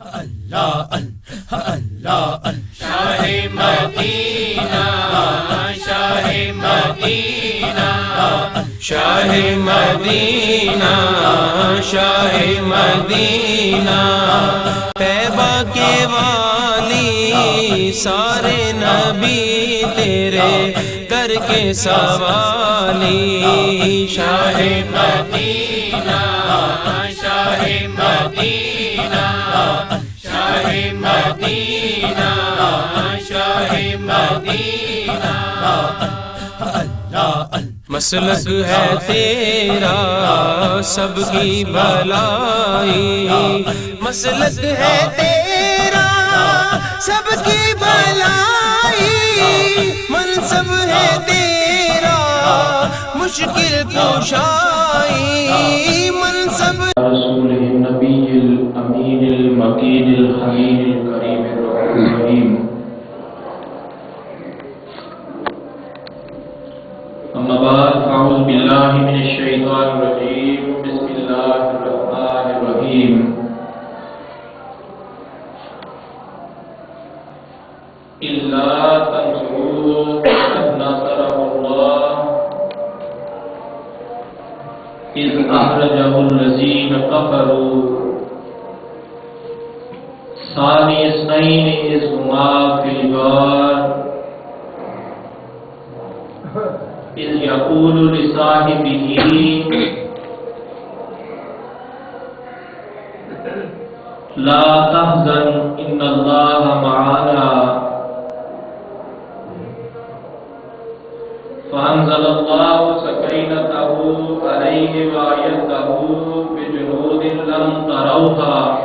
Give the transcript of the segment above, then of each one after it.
اللہ اللہ شاہ مدینہ شاہ مدینہ شاہ مدینہ شاہ مدینہ طیبہ کے والی سارے نبی تیرے کر کے سوالی شاہ مدینہ شاہ مدینہ شاہ مدینہ شاہ مدینہ مسلک ہے تیرا سب کی بھلائی مسلک ہے تیرا سب کی بھلائی منصب ہے تیرا مشکل کشائی منصب رسول النبی الامین المکین الخلیل الکریم الرحیم اما بعد فاعوذ باللہ من الشیطان الرجیم بسم اللہ الرحمن الرحیم الا تنصروه فقد نصره الله اذ اخرجه الذين كفروا ثاني اثنين اذ هما في الغار اذ يقول لصاحبه لا تحزن ان الله معنا فأنزل الله سكينته عليه وأيده بجنود لم تروها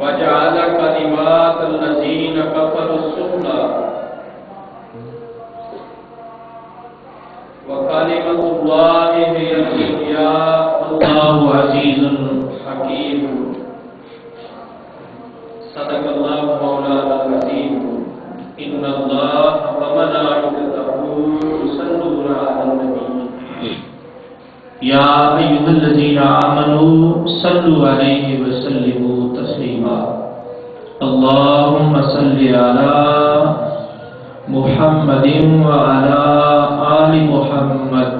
وجعل كلمات الذين كفروا السفلى وكلمة الله هي العليا والله عزيز حكيم صدق الله مولانا العظيم ان اللہ وملائکتہ یصلون علی النبی یا ایھا الذین آمنوا صلوا علیہ وسلموا تسلیما اللهم صل علی محمد وعلی آل محمد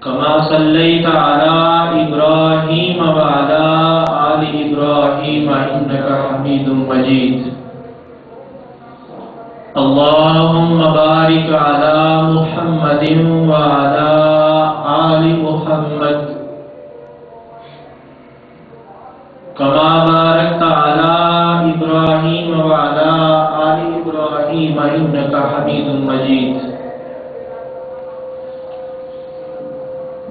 كما صليت على إبراهيم وعلى آل إبراهيم إنك حميد مجيد اللهم بارك على محمد وعلى آل محمد كما باركت على إبراهيم وعلى آل إبراهيم إنك حميد مجيد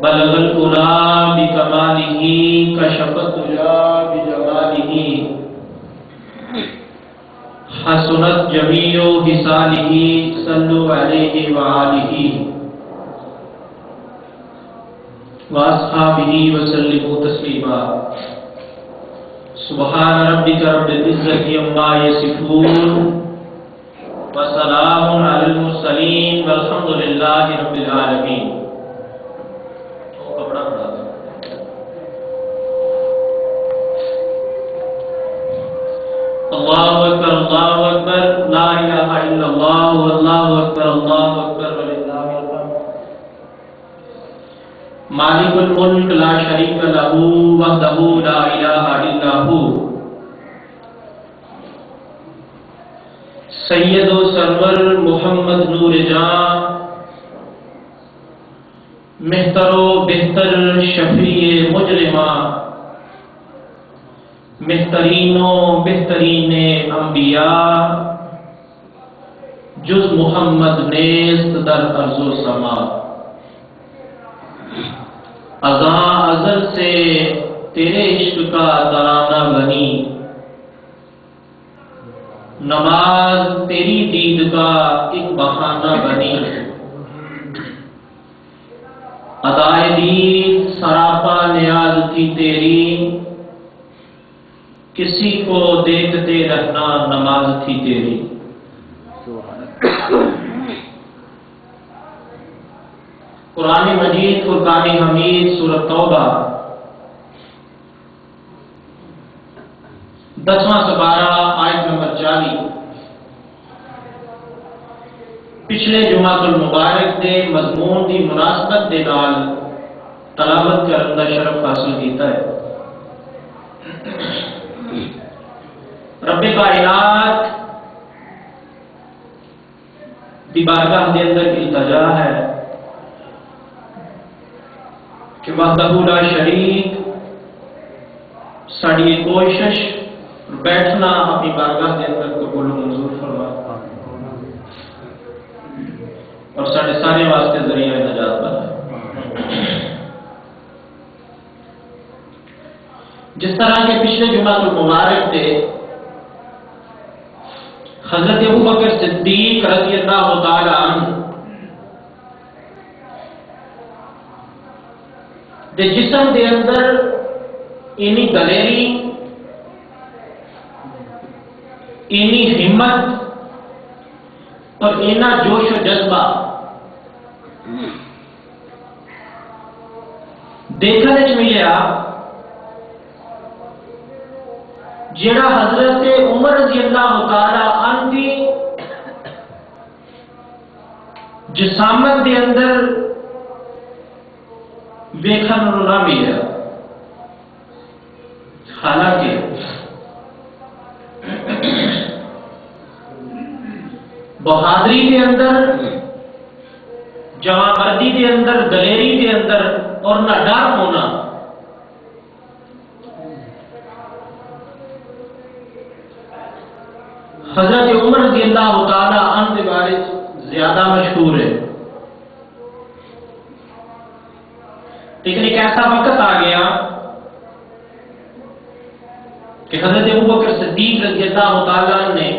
بلغ الأولى بكماله كشف الدجى بجماله حسنت جميع خصاله صلوا عليه وآله وأصحابه وسلموا تسليما سبحان ربك رب العزة عما يصفون وسلام على المرسلين والحمد لله رب العالمين اللہ اکبر لا الہ الا اللہ واللہ اکبر وللہ الحمد مالک الملک لا شریک لہ وحدہ لا الہ الا ہو سید و سرور محمد نور جاں مہتر و بہتر شفیع مجرماں بہترین و بہترین انبیاء جز محمد نیست در ارض و سما ازاں ازل سے تیرے عشق کا ترانہ بنی نماز تیری دید کا ایک بہانہ بنی ادائے دید سراپا نیاز تھی تیری کسی کو دیکھتے رہنا نماز تھی تیری قرآن مجید فرقان حمید سورۃ توبہ 10واں سپارہ آیت نمبر 40 پچھلے جمعہ المبارک دے مضمون دی مناسبت دے نال تلاوت کرن دا شرف حاصل کیتا ہے۔ رب کائنات دی بارگاہ دے اندر التجا ہے کہ وحدہ لا شریک ساری کوشش بیٹھنا اپنی بارگاہ دے اندر قبول و منظور فرما اور سارے سارے واسطے ذریعہ نجات بنا۔ جس طرح کے پچھلے جمعہ المبارک تھے حضرت ابوبکر صدیق رضی اللہ تعالی عنہ دے جسم دے اندر اینی دلیری، اینی ہمت اور اینا جوش و جذبہ دیکھنے چ ملیا جیڑا حضرت عمر رضی اللہ تعالی عنہ دی جسامت دے اندر ویکھن نوں نہ ملیا۔ حالانکہ بہادری دے اندر، جواں مردی دے اندر، دلیری دے اندر اور نہ ڈر ہونا حضرت عمر رضی اللہ تعالی عنہ کے بارے زیادہ مشہور ہے۔ لیکن ایک ایسا وقت آ گیا کہ حضرت ابوبکر صدیق رضی اللہ تعالی عنہ نے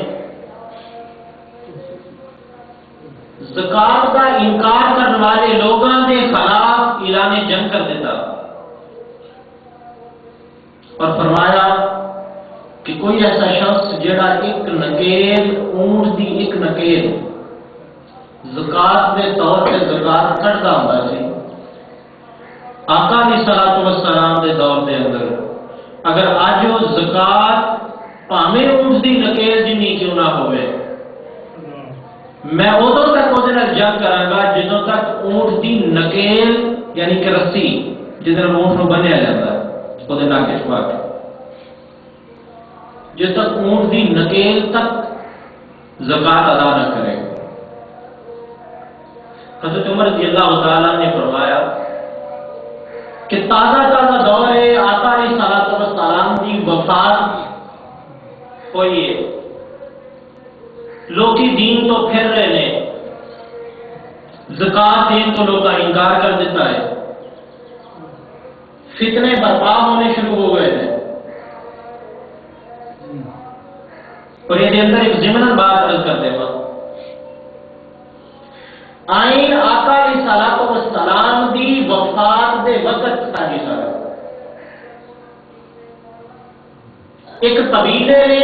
زکات کا انکار کرنے والے لوگوں کے خلاف اعلان جنگ کر دیتا اور فرمایا کہ کوئی ایسا شخص جڑا ایک نکیل اونٹ دی ایک نکیل زکات کے طور پہ زکات کٹتا ہوتا سی، آقا علیہ الصلوۃ والسلام دے دور دے اندر اگر آج وہ زکات پاویں اونٹ دی نکیل جنی کیوں نہ ہوئے، میں ادوں تک وہ جنگ کراں گا جدوں تک اونٹ دی نکیل یعنی کہ رسی جس اونٹ نو بنیا جاتا ہے وہ ناکے چھپا کے، جس تک اونٹ دی نکیل تک زکات ادا نہ کرے۔ حضرت عمر رضی اللہ تعالیٰ نے فرمایا کہ تازہ تازہ دور ہے، آقا علیہ الصلوۃ والسلام کی وفات ہوئی ہے، لوکی دین تو پھر رہے نے، زکات دین تو لوگ انکار کر دیتا ہے، فتنے برپا ہونے شروع ہو گئے ہیں۔ اور یہ اندر ایک ضمن بات عرض کر دے گا، آئین آقا علیہ الصلوۃ والسلام دی وفات دے وقت ساری سارا ایک قبیلے نے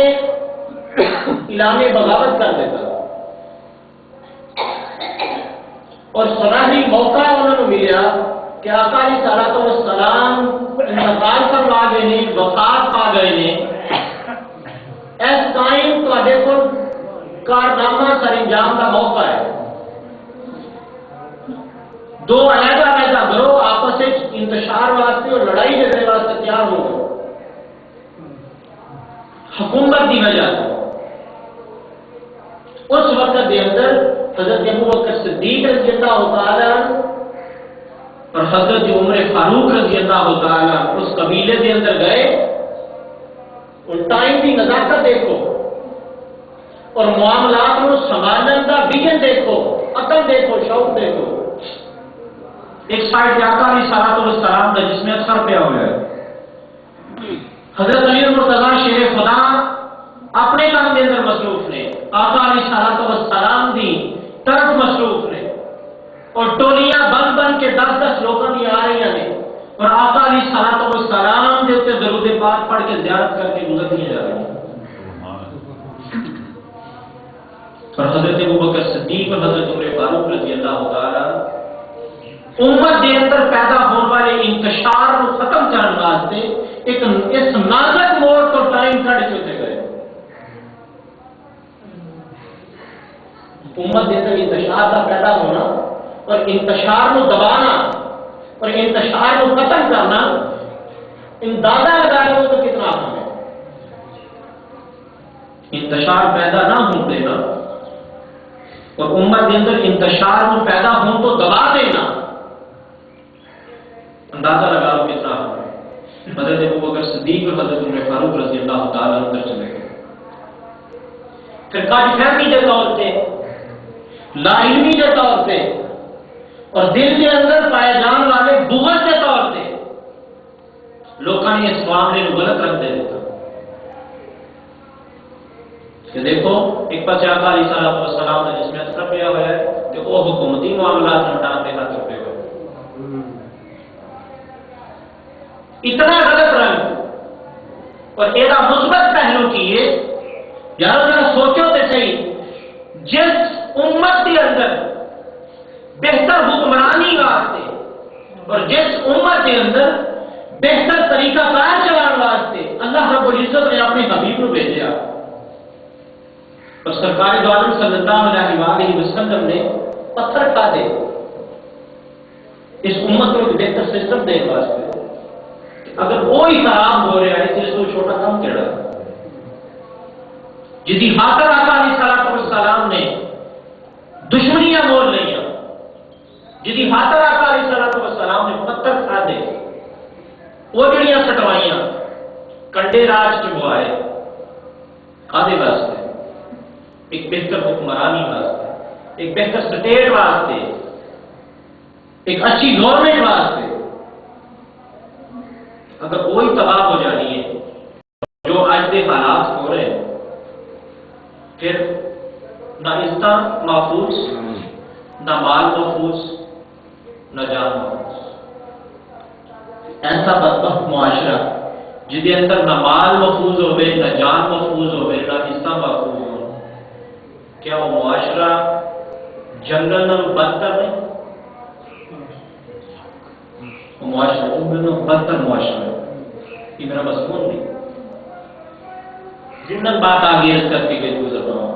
اعلان بغاوت کر دیتا اور صلاحی موقع انہوں نے ملیا کہ آقا علیہ الصلوۃ والسلام انتقال فرما گئے نے، وفات پا گئے نے، اس ٹائم تواڈے کول کارنامہ سر انجام کا موقع ہے، دو علیحدہ علیحدہ گروہ آپس انتشار واسطے اور لڑائی جھگڑے واسطے تیار ہو گئے حکومت کی وجہ سے۔ اس وقت کے اندر حضرت ابوبکر صدیق رضی اللہ تعالی اور حضرت عمر فاروق رضی اللہ تعالی اس قبیلے کے اندر گئے، ان ٹائم کی نزاکت دیکھو اور معاملات کو سنبھالنے کا ویژن دیکھو، عقل دیکھو، شوق دیکھو۔ ایک سائڈ آقا علیہ الصلوۃ والسلام کا جس میں اثر پیا ہوا ہے، حضرت علی المرتضیٰ شیر خدا اپنے کام کے اندر مصروف نے، آقا علیہ الصلوۃ والسلام دی طرف مصروف نے، اور ٹولیاں بن بن کے 10-10 لوگوں کی آ رہی ہیں اور آقا علیہ الصلوۃ والسلام کے اوپر درود پاک پڑھ کے زیارت کر کے گزرتی جا رہی ہیں۔ اور حضرت ابوبکر صدیق اور حضرت عمر فاروق رضی اللہ تعالی امت دے اندر پیدا ہونے والے انتشار کو ختم کرنے واسطے ایک اس نازک موڑ کو ٹائم کٹ چکے گئے. امت دے اندر انتشار کا پیدا ہونا اور انتشار کو دبانا اور انتشار کو ختم کرنا اندازہ لگائے ہو تو کتنا آسان ہے. انتشار پیدا نہ ہو دینا اور امت کے اندر انتشار کو پیدا ہو تو دبا دینا اندازہ لگاؤ کتنا آسان ہے. حضرت ابوبکر صدیق اور حضرت عمر فاروق رضی اللہ تعالیٰ عنہ چلے گئے. پھر کاج فہمی کے طور پہ لا علمی کے طور پہ اور دل کے اندر پائے جان والے بغض کے طور پہ لوگوں نے اس معاملے کو غلط رکھ دے دیتا کہ دیکھو ایک پاس آقا علیہ السلام نے جس میں اثر پیا ہوا ہے کہ وہ حکومتی معاملات نمٹان کے ہاتھ چپے ہوئے. اتنا غلط رنگ اور ایک مثبت پہلو کیے. یار ذرا سوچو تو صحیح, جس امت کے اندر بہتر حکمرانی واسطے اور جس امت کے اندر بہتر طریقہ کار چلانے واسطے اللہ رب العزت نے اپنے حبیب کو بھیجا اور سرکار دو عالم صلی اللہ علیہ وسلم نے پتھر کھا دے اس امت کو ایک بہتر سسٹم دے واسطے. اگر وہی خراب ہو رہا ہے تو اس کو چھوٹا کام کیڑا جدی خاطر آقا علیہ السلام نے دشمنیاں مول لیا, جدی خاطر آقا علیہ السلام نے پتھر کھا دے وہ جڑیاں سٹوائیاں کنڈے راج چبوائے کھادے واسطے, ایک بہتر حکمرانی واسطے, ایک بہتر سٹیٹ واسطے, ایک اچھی گورنمنٹ واسطے. اگر وہی تباہ ہو جانی ہے جو آج کے حالات ہو رہے ہیں پھر نہ عزت محفوظ, نہ مال محفوظ, نہ جان محفوظ. ایسا بدبخت معاشرہ جدے اندر نہ مال محفوظ ہوئے, نہ جان محفوظ ہوئے, نہ عزت محفوظ ہو, کیا وہ معاشرہ جنگل میں بدتر نہیں؟ وہ معاشرہ بدتر معاشرہ ہے. یہ میرا مضمون نہیں. ضمن بات آگے عرض کر کے گزر رہا ہوں.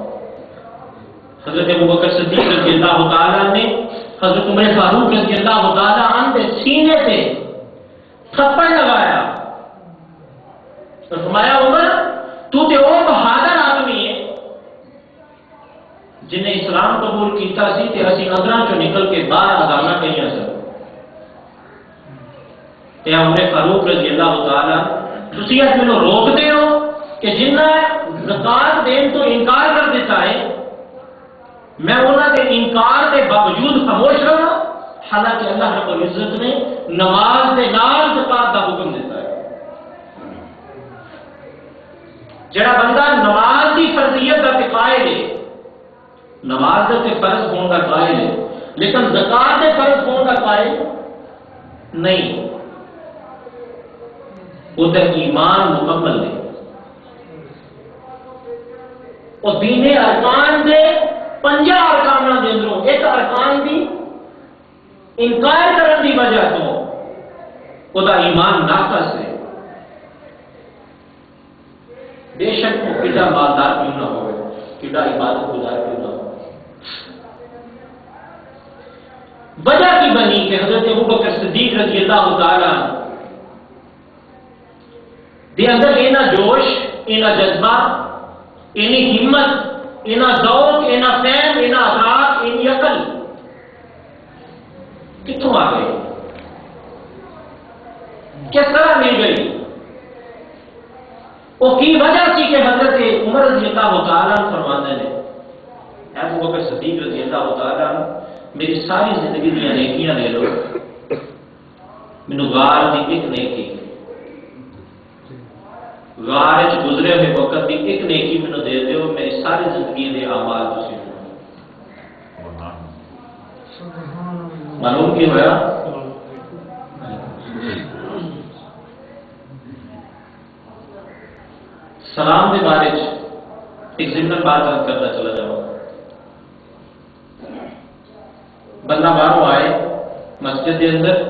حضرت ابوبکر صدیق رضی اللہ تعالیٰ نے حضرت عمر فاروق رضی اللہ تعالیٰ عنہ کے سینے پہ تھپڑ لگایا اور فرمایا عمر تو تے وہ بہادر آدمی ہے جنہیں اسلام قبول کیتا سی تے اسی اندراں چوں نکل کے باہر آزانا کہیاں سن. تے عمر فاروق رضی اللہ تعالیٰ تسی اج مینوں روک دے ہو کہ جنہ زکات دین تو انکار کر دیتا ہے میں انہاں دے انکار کے باوجود خاموش رہا, حالانکہ اللہ رب العزت نے نماز دے نال زکات کا حکم دیتا ہے. جڑا بندہ نماز کی فرضیت کا قائل ہے, نماز کے فرض ہونے کا قائل ہے, لیکن زکات کے فرض ہونے کا قائل نہیں, وہ تو ایمان مکمل نہیں. اور دین ارکان دے 5 ارکاناں دے اندروں ایک ارکان دی انکار کرنے کی وجہ تو وہ ایمان ناقص ہے. بے شک وہ کڈا مالدار کیوں نہ ہوئے, کڈا عبادت گزار کیوں نہ ہو. وجہ کی بنی کہ حضرت ابوبکر صدیق رضی اللہ تعالیٰ دے اندر اینا جوش, اینا جذبہ, اینی ہمت, اینا ذوق, اینا فہم, اینا ادراک, اینی عقل کتوں آ گئی, کس طرح مل گئی؟ وہ کی وجہ تھی کہ حضرت عمر رضی اللہ تعالیٰ فرماتے ہیں ابو بکر صدیق رضی اللہ تعالیٰ میری ساری زندگی دیا نیکیاں لے لو, مینوں غار دی ایک نیکی, غار وچ گزرے ہوئے وقت دی ایک نیکی مینوں دے دیو, میری ساری زندگی دے اعمال تسی معلوم کی ہوا. سلام کے بارے ایک ضمن بات کرتا چلا جاؤ. بندہ باہروں آئے, مسجد کے اندر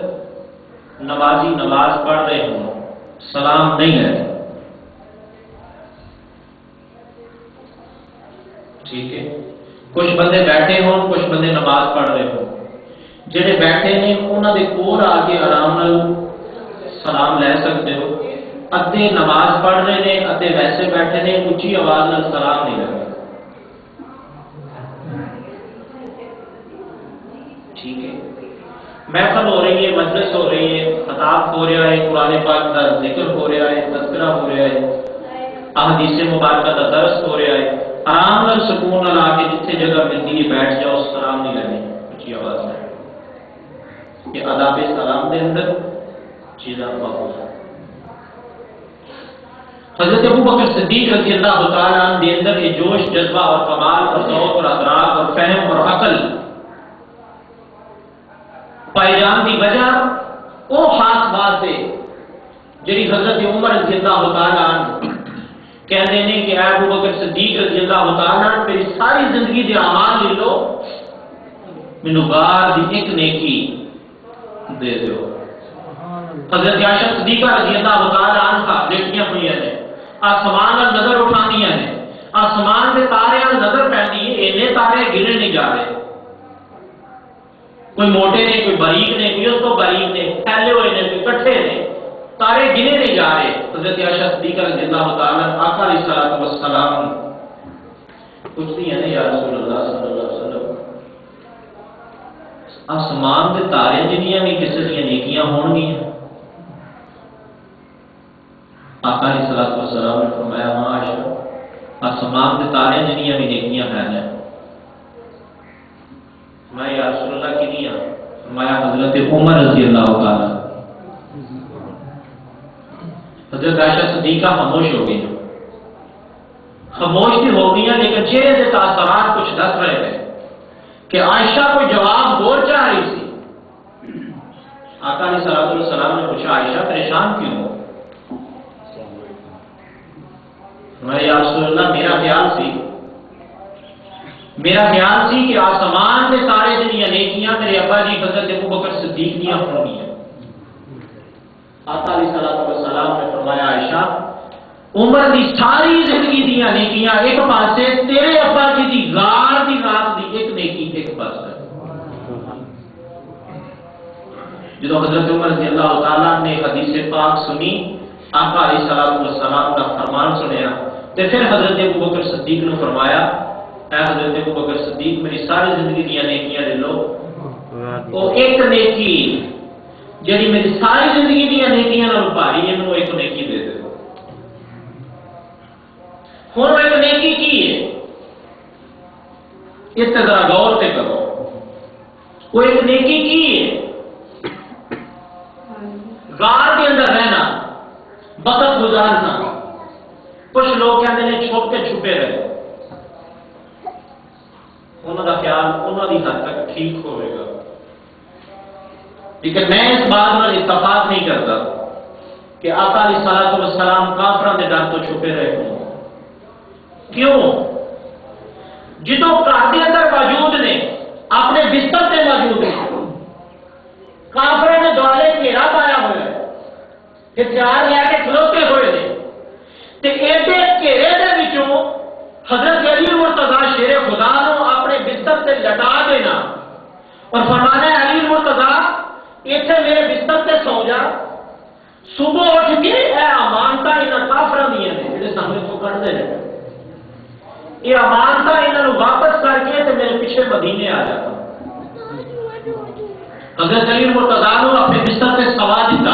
نمازی نماز پڑھ رہے ہوں، سلام نہیں ہے، ٹھیک ہے؟ کچھ بندے بیٹھے ہوں، کچھ بندے نماز پڑھ رہے ہوں، جڑے بیٹھے نے انہوں دے کول آ کے آرام نال سلام لے سکتے ہو، ادھے نماز پڑھ رہے نے، ادھے ویسے بیٹھے نے، اونچی آواز نال سلام نہیں لگا، ٹھیک ہے؟ محفل ہو رہی ہے، مجلس ہو رہی ہے، خطاب ہو رہا ہے، قرآن پاک کا ذکر ہو رہا ہے، تذکرہ ہو رہا ہے، احادیث مبارکہ کا درس ہو رہا ہے، آرام نال سکون نال آ کے جتھے جگہ ملتی ہے بیٹھ جاؤ، سلام نہیں لگے اونچی آواز میں، یہ آداب سلام دے اندر چیزاں محفوظ ہیں۔ حضرت ابوبکر صدیق رضی اللہ تعالیٰ عنہ دے اندر یہ جوش، جذبہ اور کمال اور ذوق اور ادراک اور فہم اور عقل پائی جان دی وجہ وہ خاص بات ہے جی حضرت عمر رضی اللہ تعالیٰ عنہ کہتے ہیں کہ اے ابوبکر صدیق رضی اللہ تعالیٰ عنہ میری ساری زندگی دے اعمال لے لو، مینو بار دی ایک نیکی دے دو۔ حضرت عائشہ صدیقہ رضی اللہ تعالیٰ عنہ لیٹیاں ہوئی ہیں، آسمان نال نظر اٹھانی ہے، آسمان کے تارے نظر پہنی ہے، اینے تارے گنے نہیں جا رہے، کوئی موٹے نے، کوئی باریک نے، کوئی اس کو باریک نے، پھیلے ہوئے نے، کوئی کٹھے نے، تارے گنے نہیں جا رہے۔ حضرت عائشہ صدیقہ رضی اللہ تعالیٰ آقا علیہ الصلوۃ والسلام پوچھتی ہیں یا رسول اللہ صلی اللہ علیہ وسلم آسمان کے تارے جنیاں بھی کسی دیا نیکیاں ہون گیا؟ آقا علیہ الصلوۃ والسلام نے فرمایا ہاں عائشہ، آسمان کے تارے جنیاں بھی نیکیاں ہیں۔ میں یا رسول اللہ کی نہیں ہوں، فرمایا حضرت عمر رضی اللہ تعالیٰ۔ حضرت عائشہ صدیقہ خاموش ہو گئی، خاموش بھی ہو گئی لیکن چہرے سے تاثرات کچھ دس رہے تھے کہ عائشہ کوئی جواب غور چاہ رہی تھی۔ آقا علیہ السلام نے پوچھا عائشہ پریشان کیوں ہو؟ میں یا رسول اللہ میرا خیال سی کہ آسمان کے سارے جنیاں نیکیاں میرے ابا جی حضرت ابوبکر صدیق دیاں ہونی ہیں۔ آقا علیہ السلام نے فرمایا عائشہ عمر دی ساری زندگی دیاں نیکیاں ایک پاسے، تیرے ابا جی دی غار دی رات دی ایک نیکی ایک پاسے۔ جدو حضرت عمر رضی اللہ تعالیٰ نے حدیث پاک سنی، آقا علیہ السلام کا فرمان سنیا، تو پھر حضرت ابوبکر صدیق نے فرمایا اے حضرت ابوبکر صدیق میری ساری زندگی دیاں نیکیاں لے لو، وہ ایک نیکی جی میری ساری زندگی دیاں نیکیاں نال بھاری ہے، مینوں ایک نیکی دے دو۔ ہن وہ ایک نیکی کی ہے، اس تے ذرا غور سے کرو، وہ ایک نیکی کی ہے؟ غار کے اندر رہنا، وقت گزارنا، کچھ لوگ کہتے ہیں چھپ کے چھپے رہے، انہوں کا خیال انہوں کی حد تک ٹھیک ہوئے گا، لیکن میں اس بات میں اتفاق نہیں کرتا کہ آقا علیہ السلام کافروں کے ڈر تو چھپے رہے ہوں۔ کیوں؟ جدو گھر کے اندر موجود نے، اپنے بستر سے موجود ہیں، کافروں نے دوالے گھیرا پایا ہوا ہے، ہتھیار لے کے کھلوتے ہوئے نے، تے ایڈے گھیرے دے وچوں حضرت علی مرتضیٰ شیر خدا نو اپنے بستر سے لٹا دینا اور فرمانا ہے علی مرتضیٰ اتنے میرے بستر سے سو جا، صبح اٹھ کے اے امانتا انہاں کافراں دیاں نے جڑے سامنے تو کڈدے نے، یہ امانتا انہاں واپس کر کے تے میرے پیچھے مدینے آ جاتا۔ حضرت علی مرتضیٰ نو اپنے بستر سے سوا دیتا،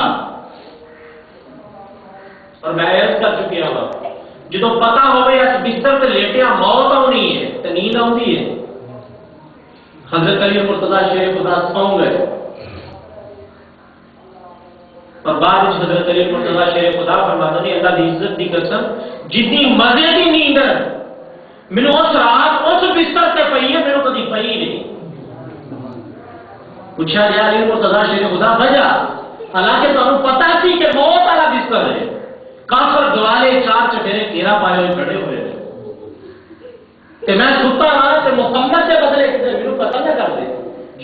اور میں عرض کر چکیا ہوں جدو پتا ہوئے اس بستر پہ لیٹیا موت آنی ہے تو نیند آتی ہے، حضرت علی مرتضیٰ شیر خدا سو گئے، اور بعد حضرت علی مرتضیٰ شیر خدا فرماتے ہیں اللہ کی عزت کی قسم جتنی مزے کی نیند مینوں اس رات اس بستر سے پئی ہے میرے کبھی پئی نہیں۔ پوچھا گیا علی مرتضیٰ شیر خدا وجہ، حالانکہ تمہیں پتا سی کہ موت والا بستر ہے، کافر دوالے چار چٹیرے گھیرا پائے ہوئے کھڑے ہوئے ہیں، کہ میں ستا رہا کہ محمد سے بدلے کدھر میرے قتل نہ کر دے،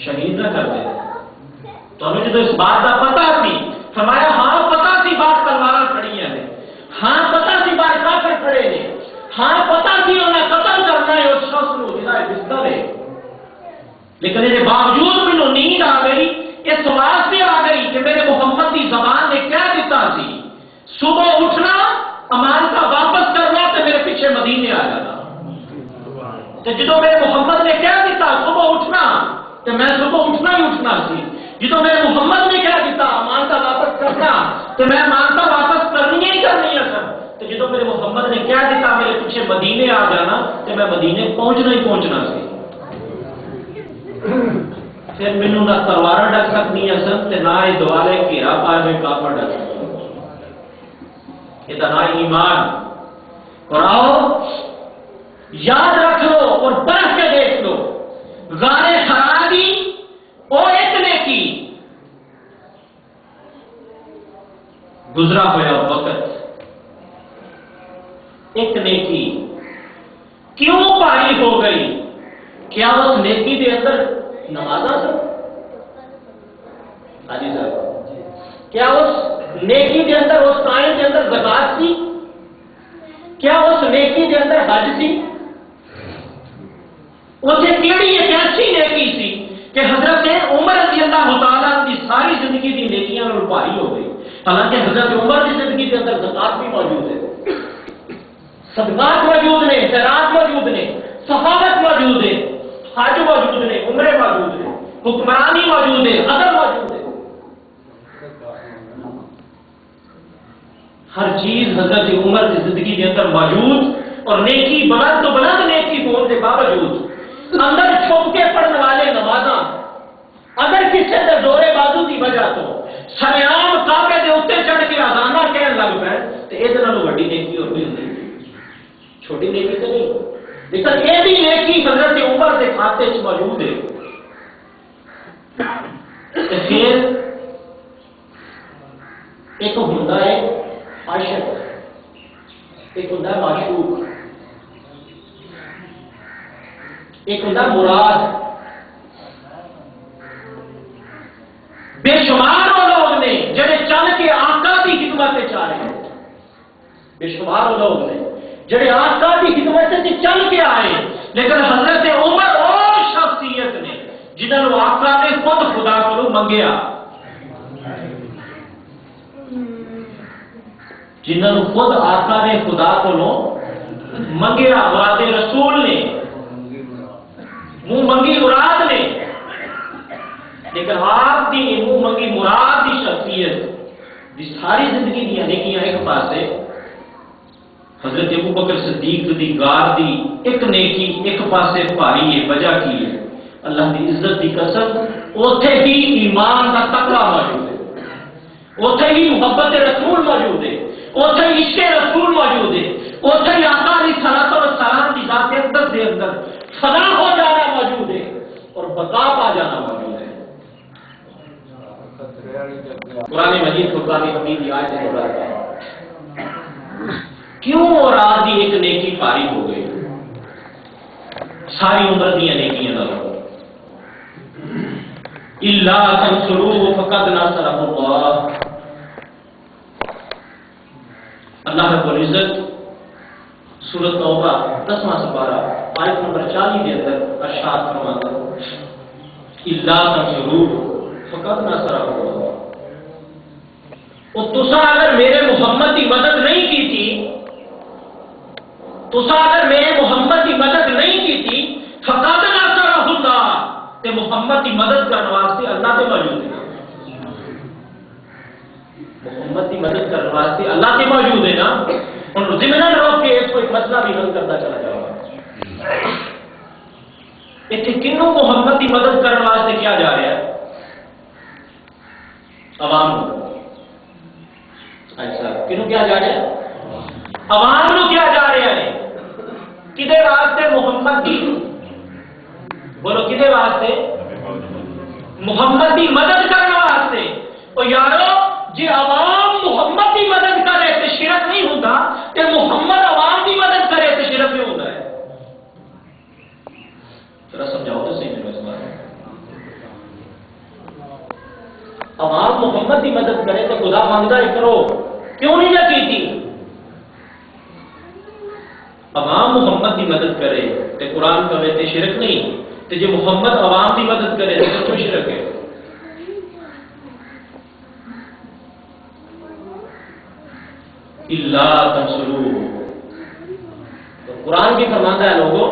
شہید نہ کر دے۔ تو جو اس بات کا پتا سی فرمایا ہاں پتا سی بات تلوار کھڑی نے، ہاں پتا سی بات کافر کھڑے نے، ہاں پتا سی انہیں قتل کرنا ہے اس شخص کو جہاں بستر ہے، لیکن اس باوجود مجھے نیند آ گئی، اس واسطے آ گئی کہ میرے محمد کی زبان نے کیا دیتا سی صبح اٹھنا امانتا واپس کرنا تو میرے پیچھے مدینے آ جانا، تو جدو میرے محمد نے کیا دیتا صبح اٹھنا تو میں صبح اٹھنا ہی اٹھنا سی، جدو میرے محمد نے کیا دیتا امانتا واپس کرنا تو میں امانتا واپس کرنی ہی کرنی ہے سر، تو جدو میرے محمد نے کیا دیتا میرے پیچھے مدینے آ جانا تو میں مدینے پہنچنا ہی پہنچنا سی، پھر مینوں نہ تلوار ڈک سکتی سن تے نہ یہ دوالے گھیرا پائے ہوئے کافر ڈک سکتے، یہ نہ ایمان، اور آؤ یاد رکھ لو اور پرکھ کے دیکھ لو، غار حرا دی وہ ایک نے کی گزرا ہوا وقت ایک نیکی کیوں پاری ہو گئی؟ کیا اس نیکی کے اندر نمازاں سن؟ حاجی صاحب کیا اس نیکی کے اندر اس ٹائم کے اندر زکات سی؟ کیا اس نیکی کے اندر حج سی؟ اسے کیڑی ایک ایسی نیکی سی کہ حضرت عمر رضی اللہ تعالیٰ کی ساری زندگی کی نیکیاں اور بھاری ہو گئی، حالانکہ حضرت عمر کی زندگی کے اندر زکات بھی موجود ہے، صدقات موجود نے، خیرات موجود نے، سخاوت موجود ہے، حج موجود نے، عمرے موجود نے، حکمرانی موجود ہے، عدل موجود ہے، ہر چیز حضرت عمر کی زندگی کے اندر موجود، اور نیکی بلند تو بلند نیکی ہونے کے باوجود اندر چھپ کے پڑھنے والے نمازاں اگر کسی سے زورے بازو کی وجہ تو سریعام کعبے کے اتنے چڑھ کے اذانہ کہنے لگ پے تو یہ وڈی نیکی اور بھی نہیں، چھوٹی نیکی تو نہیں، لیکن یہ بھی نیکی حضرت عمر کے کھاتے سے موجود ہے، پھر ایک ہوتا ہے عاشق، ایک ہوتا ہے معشوق، ایک ہوتا ہے مراد، بے شمار وہ لوگ نے جڑے چل کے آقا کی خدمت چاہ رہے ہیں، بے شمار وہ لوگ نے جڑے آقا کی خدمت سے چل کے آئے، لیکن حضرت عمر اور شخصیت نے جنہوں آقا نے خود خدا کو منگیا، جنہوں خود آقا نے خدا کو منگیا، مراد رسول نے منہ منگی مراد نے، لیکن آپ کی منہ منگی مراد کی شخصیت دی ساری زندگی دیا نیکیاں ایک پاسے، حضرت ابو بکر صدیق دی غار دی ایک نیکی ایک پاسے بھاری ہے، وجہ کی ہے اللہ کی عزت کی قسم، اوتھے ہی ایمان کا تقوی موجود ہے، اوتھے ہی محبت رسول موجود ہے، اوتھے ہی عشق رسول موجود ہے، اوتھے ہی آقا علیہ الصلوۃ والسلام کی ذات اقدس کے اندر فنا ہو جانا موجود ہے اور بقا پا جانا موجود ہے۔ قرآن مجید فرقان حمید کی آیت ہے کیوں اور آج ایک نیکی پاری ہو گئی ساری عمر دیا نیکیاں نہ لگو الا تنصروه فقد نصره اللہ، اللہ رب العزت سورۃ توبہ 10واں سپارہ آیت نمبر 40 کے اندر ارشاد فرماتا ہے الا تنصروه فقد نصره اللہ، اور تسا اگر میرے محمد کی مدد نہیں کی تھی، تسا اگر میرے محمد کی مدد نہیں کی تھی فقد نصره اللہ، تے محمد کی مدد کرنے واسطے اللہ تے موجود ہے، محمد کی مدد کرنے واسطے اللہ تے موجود ہے نا، اور ضمن روک کے اس کو ایک مسئلہ بھی حل کرتا چلا جاؤ گا، اتنے کنوں محمد کی مدد کرنے واسطے کیا جا رہا ہے؟ عوام کو، اچھا کنوں کیا جا رہا ہے؟ عوام کو کیا جا رہا ہے؟ کدے واسطے محمد کی، بولو کدے واسطے؟ محمد کی مدد کرنے واسطے، اور یارو جی عوام محمد کی مدد کرے تو شرک نہیں ہوتا، کہ محمد عوام کی مدد کرے تو شرک نہیں ہوتا ہے؟ ذرا سمجھاؤ تو صحیح میرے اس بات عوام محمد کی مدد کرے تو خدا مانگتا ہے کرو، کیوں نہیں نہ کی تھی؟ عوام محمد کی مدد کرے تو قرآن کہے تے شرک نہیں، تے جے محمد عوام کی مدد کرے تو کوئی شرک ہے؟ اللہ تنصرو، تو قرآن کی فرماتا ہے لوگوں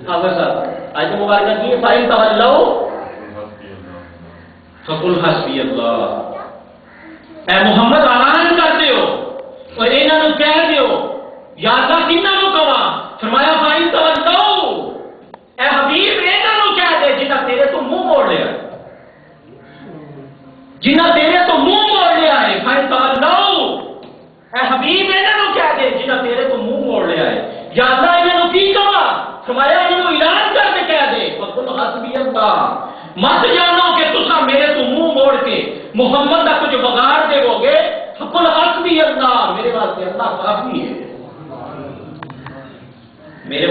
حافظ صاحب آیت مبارکہ کی فَإِن تَوَلَّوْا فَقُلْ حَسْبِيَ اللَّهُ، اے محمد اعلان کرتے ہو اور انہاں نوں کہہ دیو یا اللہ کنہاں نوں کہاں؟ فرمایا فَإِن تَوَلَّوْا، اے حبیب انہاں نوں کہہ دے جنہاں تیرے تو منہ موڑ لیا ہے، جنہاں تیرے تو منہ موڑ لیا ہے، فَإِن تَوَلَّوْا، اے حبیب انہاں نوں کہہ دے جنہاں تیرے تو منہ موڑ لیا ہے، یا اللہ انہاں نوں کی کہا؟ فرمایا انہوں اعلان کر کے کہہ دے فَقُلْ حَسْبِيَ اللَّهُ، مت جانو کہ تسا میرے تو منہ موڑ کے محمد کا کچھ بگاڑ دے گے، فَقُلْ حَسْبِيَ اللَّهُ، میرے واسطے اللہ کافی ہے، میرے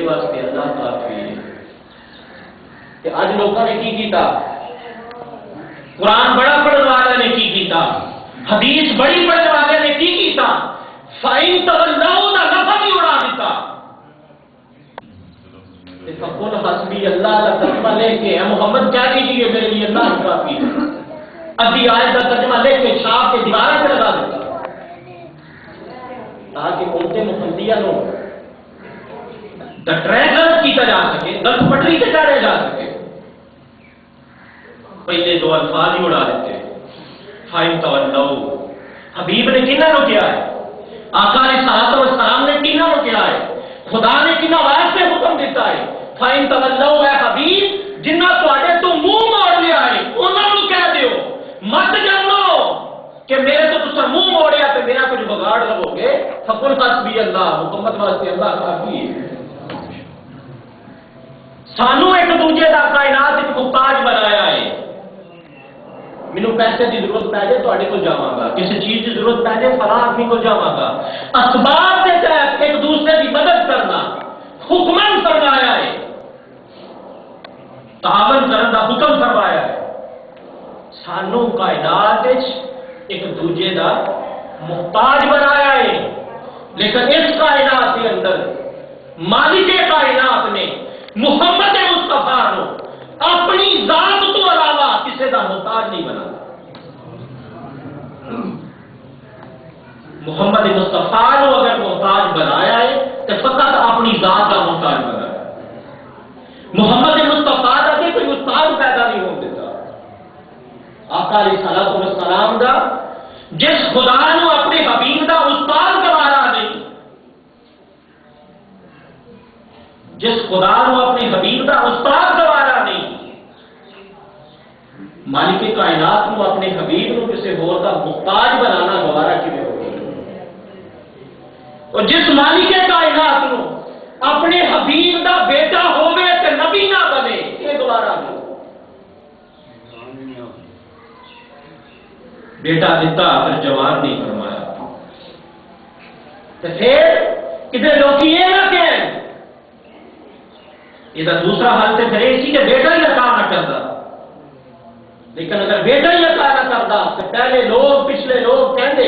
واسطے اللہ کافی ہے۔ کہ آج لوگوں نے کی کیتا؟ قرآن بڑا پڑھنے والے نے کی کیتا؟ حدیث بڑی پڑھنے والے نے کی کیتا؟ فَإِن تَوَلَّوْا دا لفظ ہی اڑا دیتا۔ فَقُلْ حَسْبِيَ اللَّهُ کا ترجمہ لے کے اے محمد کہہ دیجیے میرے لیے اللہ کافی ہے، ادھی آیت کا ترجمہ لے کے چھاپ کے دیواروں پہ لگا دیتا تاکہ امت محمدیہ نو ٹریک کیتا جا سکے، غلط پٹری سے چاڑے جا سکے۔ پہلے دو الفاظ ہی اڑا دیتے، فَإِن تَوَلَّوْا، حبیب نے کنہاں نو کیا ہے؟ آقا علیہ الصلوۃ والسلام نے کنہاں نو کیا ہے؟ خدا نے کنہاں واسطے حکم دیتا ہے؟ فَإِن تَوَلَّوْا، اے حبیب جنہاں تواڈے تو منہ موڑ لیا ہے انہاں نو کہہ دیو مت جانو کہ میرے تو تسا منہ موڑیا تے میرا کچھ بگاڑ لو گے، فَقُلْ حَسْبِيَ اللَّهُ، محمد واسطے اللہ کافی ہے۔ سانو ایک دوجے دا کائنات ایک محتاج بنایا ہے، مینوں پیسے کی ضرورت پہ جائے تواڈے کول جاواں گا، کسی چیز کی ضرورت پہ جائے فلاں آدمی کو جاواں گا، اسباب کے تحت ایک دوسرے کی مدد کرنا حکمن فرمایا ہے، تعاون کرنے کا حکم فرمایا ہے۔ سانو کائنات ایک دوجے دا محتاج بنایا ہے، لیکن اس کائنات کے اندر مالک کائنات نے محمد مصطفیٰ نو اپنی ذات تو علاوہ کسی کا محتاج نہیں بنا۔ محمد مصطفیٰ نو اگر محتاج بنایا ہے تو فقط اپنی ذات کا محتاج بنایا ہے۔ محمد مصطفیٰ کا کوئی استاد پیدا نہیں ہو دیتا۔ آقا علیہ الصلوۃ والسلام دا جس خدا نو اپنے حبیب دا استاد گوارا نہیں، جس خدا نو اپنے حبیب دا استاد گوارا نہیں، مالک کائنات نو اپنے حبیب نو کسی اور دا محتاج بنانا گوارا کیویں ہو گیا؟ اور جس مالک کائنات نو اپنے حبیب دا بیٹا ہوے تے نبی نہ بنے، یہ گوارا نہیں۔ بیٹا دیتا پھر جوان نہیں فرمایا، تو پھر کدھر لوگ یہ نہ کہیں یہ دوسرا حال سے پھر اسی کہ بیٹا ہی عطا نہ کرتا، لیکن اگر بیٹا ہی عطا نہ کرتا تو پہلے لوگ پچھلے لوگ کہتے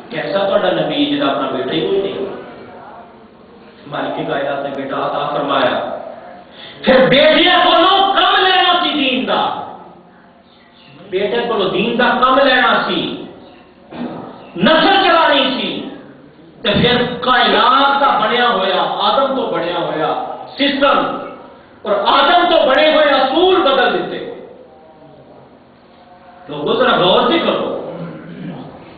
کیسا تھوڑا نبی جدا اپنا بیٹا ہی کوئی نہیں، مالک کائنات نے بیٹا عطا فرمایا۔ پھر بیٹیا کو کم لینا سی دین دا، بیٹے کو دین دا کم لینا سی، نسل چلانی سی، تو پھر کائنات کا بنیا ہوا آدم تو بنیا ہوا سسٹم اور آدم تو بنے ہوئے اصول بدل دیتے۔ لوگوں ذرا غور سے کرو،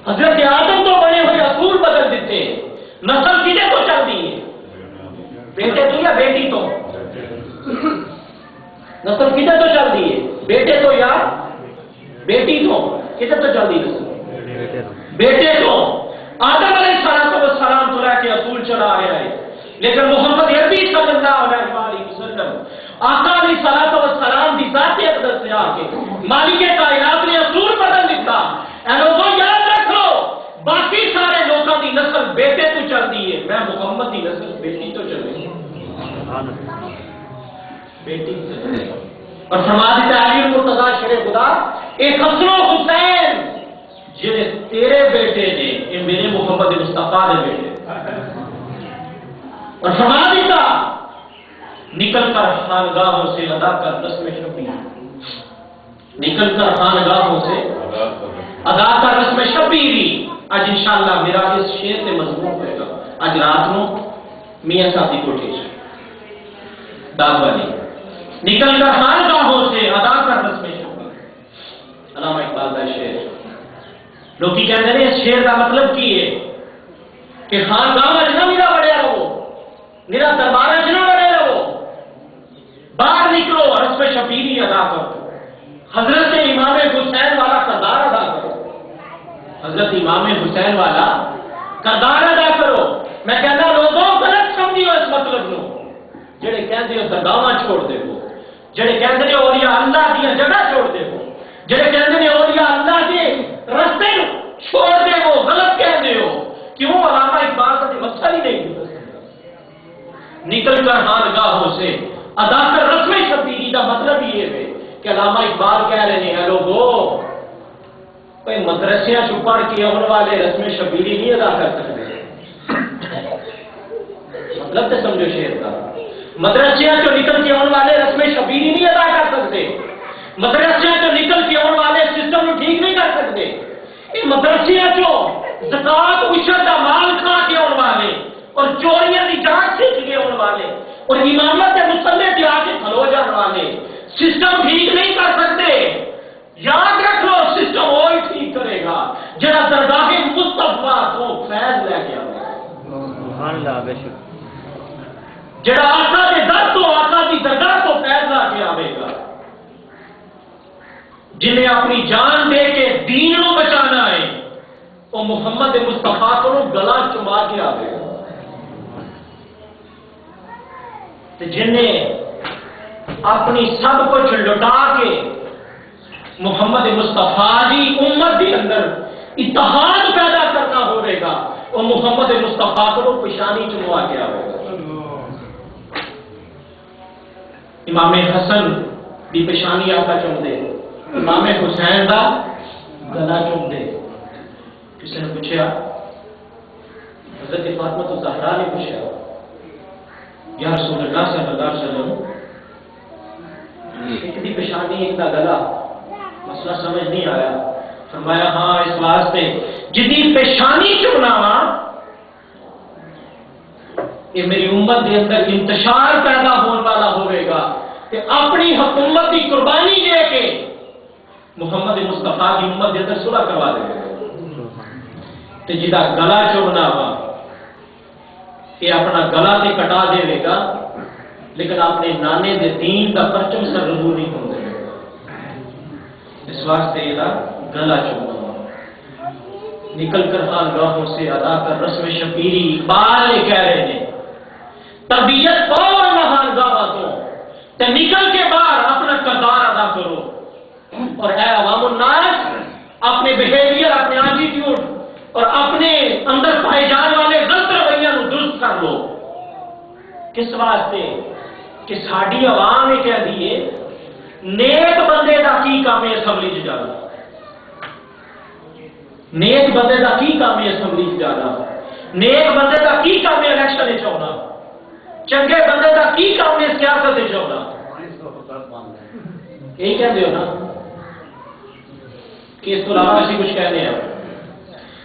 حضرت آدم تو بنے ہوئے اصول بدل دیتے، نسل کدھر کو چلتی ہے؟ بیٹے تو یا بیٹی تو؟ نسل کدھر تو چلتی ہے؟ بیٹے تو یا بیٹی تو؟ کدھر تو چلتی ہے؟ بیٹے تو۔ آدم علیہ السلام تو لے کے اصول چلا رہا ہے، لیکن محمد عربی صلی اللہ علیہ وسلم آقا علیہ السلام کی ذات اقدس سے آ کے مالک کائنات نے اصول بدل دیتا۔ اے لوگوں یاد رکھو، باقی سارے لوگوں کی نسل بیٹے تو چلتی ہے، میں محمد کی نسل بیٹی تو چل رہی ہوں، بیٹی اور فرما دیتا ہے علی المرتضیٰ شیر خدا ایک حسن و حسین جنہیں تیرے بیٹے نے یہ میرے محمد مصطفیٰ نے بیٹے اور فرما دیتا نکل کر خانگاہوں سے ادا کر رسم شبیر نکل کر خانگاہوں سے ادا کر رسم شبیری آج انشاءاللہ میرا اس شیر سے مضمون ہوئے گا آج رات نو میاں صاحب کی کوٹھی سے داد والی نکل کر خانگاہوں سے ادا کر رسم شبیر علامہ اقبال کا شعر لوگ کی کہتے ہیں اس شعر کا مطلب کی ہے کہ خانگاہ جنا میرا بڑے رہو میرا دربار جنا بڑے رہو باہر نکلو رسم شبیری ادا کرو حضرت امام حسین والا کردار ادا کرو حضرت امام حسین والا کردار ادا کرو میں کہنا لوگوں غلط سمجھیو اس مطلب نو جڑے کہندے ہو درگاہاں چھوڑ دے ہو جڑے کہندے نے اولیاء اللہ دی جگہ چھوڑ دے ہو جڑے کہندے نے اولیاء اللہ کے راستے چھوڑ دے ہو غلط کہندے ہو کیوں علامہ اقبال کا مسئلہ ہی نہیں نکل کر خانگاہوں سے ادا کر رسم شبیری کا مطلب یہ ہے کہ علامہ اقبال کہہ رہے ہیں لوگوں کوئی مدرسیاں چ پڑھ کے آنے والے رسم شبیری نہیں ادا کر سکتے مطلب تو سمجھو شعر کا مدرسیاں جو نکل کے آنے والے رسم شبیری نہیں ادا کر سکتے مدرسیاں جو نکل کے آنے والے سسٹم کو ٹھیک نہیں کر سکتے یہ مدرسیاں جو زکات عشر کا مال کھا کے آنے والے اور چوریاں کی جانچ سیکھ کے آنے والے اور امامت کے مسلے پہ آ کے کھلو جانے والے سسٹم ٹھیک نہیں کر سکتے یاد رکھ لو سسٹم وہی ٹھیک کرے گا جڑا درگاہ مصطفیٰ تو فیض لے کے آئے جڑا آقا کے در تو آقا کی درگاہ تو فیض لا کے آئے گا جنہیں اپنی جان دے کے دین کو بچانا ہے وہ محمد مصطفیٰ کو گلا چما کے آئے گا جنہیں اپنی سب کچھ لٹا کے محمد مصطفیٰ کی امت کے اندر اتحاد پیدا کرنا ہوئے گا وہ محمد مصطفیٰ کو پیشانی چموا کے آئے گا امام حسن کی پیشانی آپ کا چم دے امام حسین کا گلا چم دے کسی نے پوچھا حضرت فاطمہ الزہرا نے پوچھا یا رسول اللہ صلی اللہ علیہ وسلم ایک دی پیشانی ایک دا گلا مسئلہ سمجھ نہیں آیا فرمایا ہاں اس واسطے جدی پیشانی چناوا یہ میری امت کے اندر انتشار پیدا ہونے والا ہوئے گا کہ اپنی حکومت کی قربانی دے کے محمد مصطفیٰ کی امت کے اندر صلح کروا دے گا تو جدا گلا چناوا یہ اپنا گلا تے کٹا دے گا لیکن اپنے نانے دے دین دا پرچم سر رہو نہیں ہو دے گا اس واسطے یہ گلا چومنا نکل کر خانگاہوں سے ادا کر رسم شبیری اقبال کہہ رہے ہیں تربیت پاؤ خانگاہ تو نکل کے باہر اپنا کردار ادا کرو اور اے عوام الناس اپنے بیہیویئر اپنے ایٹیٹیوڈ اور اپنے اندر پائے جانے والے غلط رویہ کو درست کر لو کس واسطے کہ ساڈی عوام یہ کہہ دیے نیک بندے دا کی کام ہے اسمبلی چ جانا نیک بندے دا کی کام ہے اسمبلی چ جانا نیک بندے دا کی کام ہے الیکشن وچ آنا چنگے بندے دا کی کام ہے سیاست وچ آنا یہی کہتے ہو نا کہ اس کو علاوہ اسی کچھ کہنے ہیں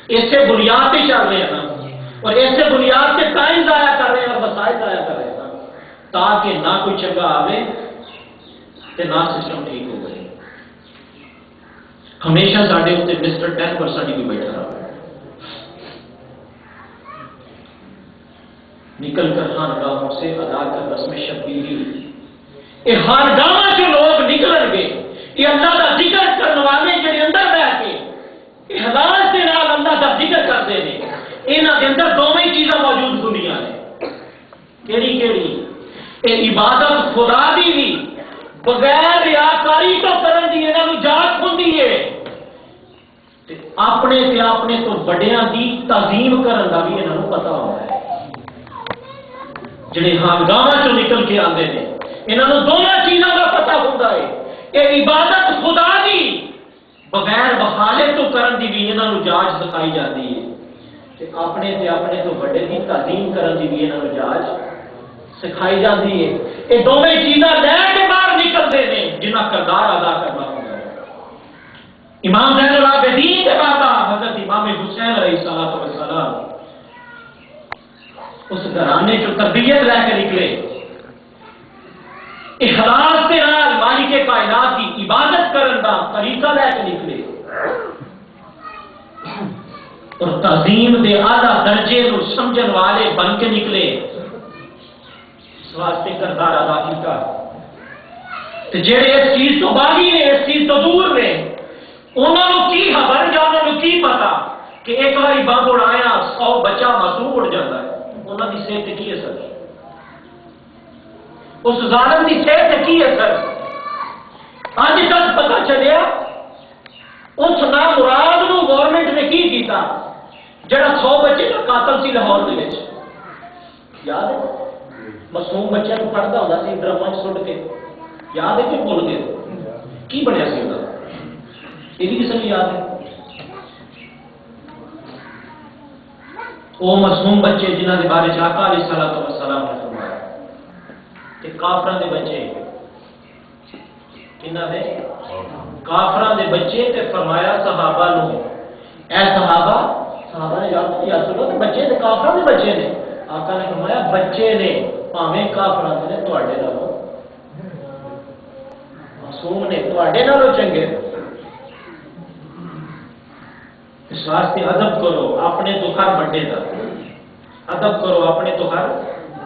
اس سے بنیاد پہ چل رہے ہیں نا اور اس سے بنیاد پہ ٹائم ضائع کر رہے ہیں اور وسائل ضائع کر رہے ہیں تاکہ نہ کوئی چنگا آوے تے نہ سسٹم ٹھیک ہو گئے ہمیشہ ساڈے اتنے مسٹر 10% بھی بیٹھا رہا نکل کر خانگاہوں سے ادا کر رسم شبیری یہ خانگاہ جو لوگ نکلن گے یہ اللہ کا ذکر کرنے والے جڑے اندر رہ کے اخلاص کے نال اللہ کا ذکر کرتے ہیں انہاں دے اندر دونوں ہی چیزاں موجود دنیا نے کیڑی کیڑی اے عبادت خدا دی بھی بغیر ریاکاری تو کرن دی انہاں نوں جاچ ہوندی ہے تے اپنے تو بڑیاں دی تعظیم کرن دا بھی انہاں نوں پتہ ہوندا ہے جڑے خانگاہاں چوں نکل کے آندے نے انہاں نوں دونوں چیزاں دا پتہ ہوندا ہے یہ عبادت خدا دی بغیر وخالے تو کرن دی بھی انہاں نوں جاچ سکھائی جاتی ہے کہ اپنے تو بڑے دی تعظیم کرن دی بھی انہاں نوں جاچ سکھائی جاتی ہے. یہ دونوں چیزاں لے کے باہر نکلتے ہیں جنہاں کردار ادا کرنا ہوتا ہے. امام زین العابدین کے بابا حضرت امام حسین علیہ السلام اس گھرانے جو تربیت لے کے نکلے، اخلاص کے نال مالک کائنات کی عبادت کرن دا طریقہ لے کے نکلے اور تعظیم دے اعلیٰ درجے نو سمجھن والے بن کے نکلے. اس واسطے کردار ادا کیتا. تے جڑے اس چیز تو باغی نے، اس چیز تو دور نے، انہوں نے کی خبر یا انہوں نے کی پتا کہ ایک باری بم اڑایا 100 بچہ معصوم اڑ جاتا ہے. انہوں کی صحت کی اثر، اس ظالم کی صحت کی اثر اج تک پتا چلیا. اس نامراد نو گورنمنٹ نے کی کیتا جڑا 100 بچے کا قاتل سی لاہور دے وچ. یاد ہے معصوم بچے کو پڑھتا ہوتا سی ڈرماں سٹ کے. یاد ہے کہ بھول گئے کی بنیا سی انہاں دا؟ یہ بھی کسی کو یاد ہے؟ وہ معصوم بچے جنہاں دے بارے آقا علیہ الصلوۃ والسلام نے فرمایا کہ کافراں دے بچے، کنہاں دے؟ کافراں دے بچے. تے فرمایا صحابہ نو، اے صحابہ نے یاد کیا سنو تے بچے تے کافراں دے بچے نے. آقا نے فرمایا بچے نے بھاویں کافراں دے نے تواڈے نالوں معصوم نے، تواڈے نالوں چنگے. اس واسطے ادب کرو اپنے تو ہر بڑے دا، ادب کرو اپنے تو ہر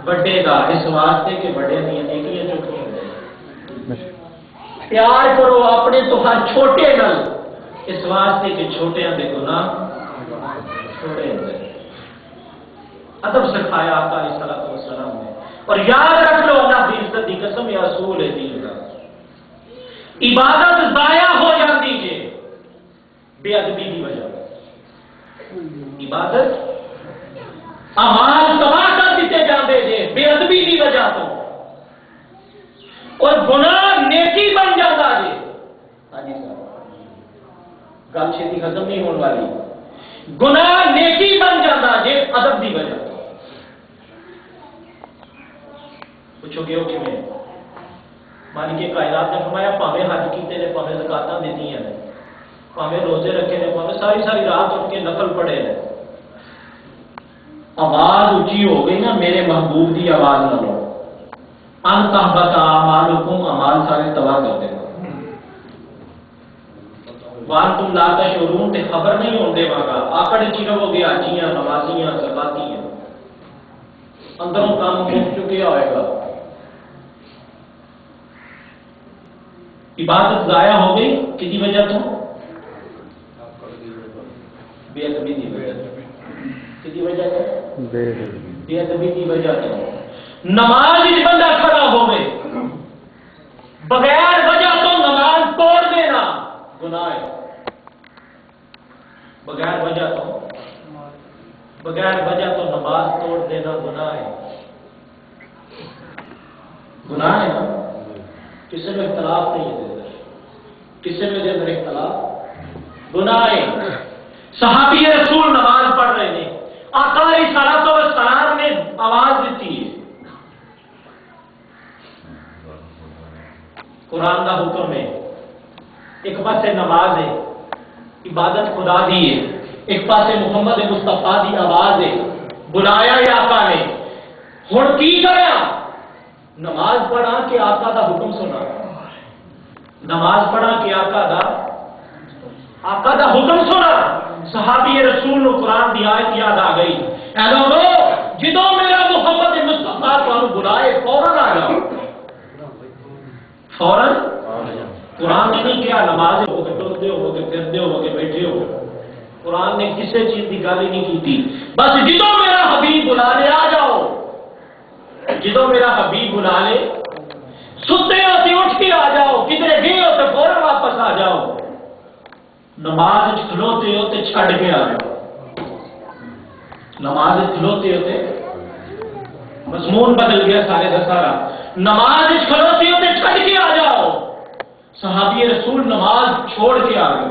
بڑے دا. اس واسطے کہ بڑے دیاں نیکیاں چوکھیاں ہوندے. پیار کرو اپنے تو ہر چھوٹے نال، اس واسطے کہ چھوٹیاں دے گناہ چھوٹے ہوندے. ادب سکھایا آقا علیہ الصلوۃ والسلام نے. اور یاد رکھ لو اللہ دی عزت دی قسم یا رسول دین دا، عبادت ضائع ہو جاتی ہے بے ادبی کی وجہ. عبادت اعمال تباہ کر دیتے جاتے جے بے ادبی کی وجہ تو، اور گناہ نیکی بن جاتا جے. ہاں جی صاحب گل چھتی ختم نہیں ہونے والی. گناہ نیکی بن جاتا جے ادب کی وجہ تو. پوچھو گے کہ میں مالک کائنات نے فرمایا پاویں حج کیتے نے، پاویں زکاتاں دیتی ہیں، پاویں روزے رکھے نے، پاویں ساری رات اٹھ کے نفل پڑھے نے، آواز اونچی ہو گئی نا میرے محبوب دی آواز نہ لو، ان تحبط اعمالکم، اعمال سارے تباہ کر دے گا. وانتم لا تشعرون، تے خبر نہیں ہوندے واگا آکڑ چی رہو گے آجیاں نمازیاں زکاتیاں، اندروں کام مک چکیا ہوئے گا. عبادت ضائع ہو گئی کسی وجہ تو بے ادبی کی وجہ سے. کسی وجہ سے بے ادبی کی وجہ سے. نماز بندہ کھڑا ہو گئے بغیر وجہ تو نماز توڑ دینا گناہ ہے. بغیر وجہ تو نماز توڑ دینا گناہ ہے. گناہ ہے نا. کسی میں اختلاف نہیں ہے، کسی میں اندر اختلاف گناہ ہے. صحابی رسول نماز پڑھ رہے ہیں، آقا علیہ الصلوۃ والسلام نے آواز دیتی ہے. قرآن کا حکم ہے، ایک پاسے نماز ہے عبادت خدا دی ہے، ایک پاسے محمد مصطفیٰ دی آواز ہے. بلایا یا آقا نے ہن کی کریا؟ نماز پڑھا کہ آقا دا حکم سنا؟ نماز پڑھا کہ آقا دا حکم سنا؟ صحابی رسول نے قرآن دی آیت یاد آ گئی، اے لوگو جدوں میرا محمد مصطفیٰ تانوں بلائے فوراً آ جاؤ. فوراً قرآن نے نہیں کیا نماز ہو کے ٹرتے ہو کے پھرتے ہو کے بیٹھے ہو. قرآن نے کسی چیز کی گل ہی نہیں کی تھی. بس جدوں میرا حبیب بلا لے آ جاؤ. جدوں میرا حبیب بلا لے ستے ہو تے اٹھ کے آ جاؤ، کدھر گئے ہو تو فوراً واپس آ جاؤ. نماز کھلوتے ہو تے چھڑ کے آ جاؤ. نماز کھلوتے ہوتے مضمون بدل گیا سارے کا سارا. نماز کھلوتے ہوتے چھڑ کے آ جاؤ. صحابی رسول نماز چھوڑ کے آ گئے.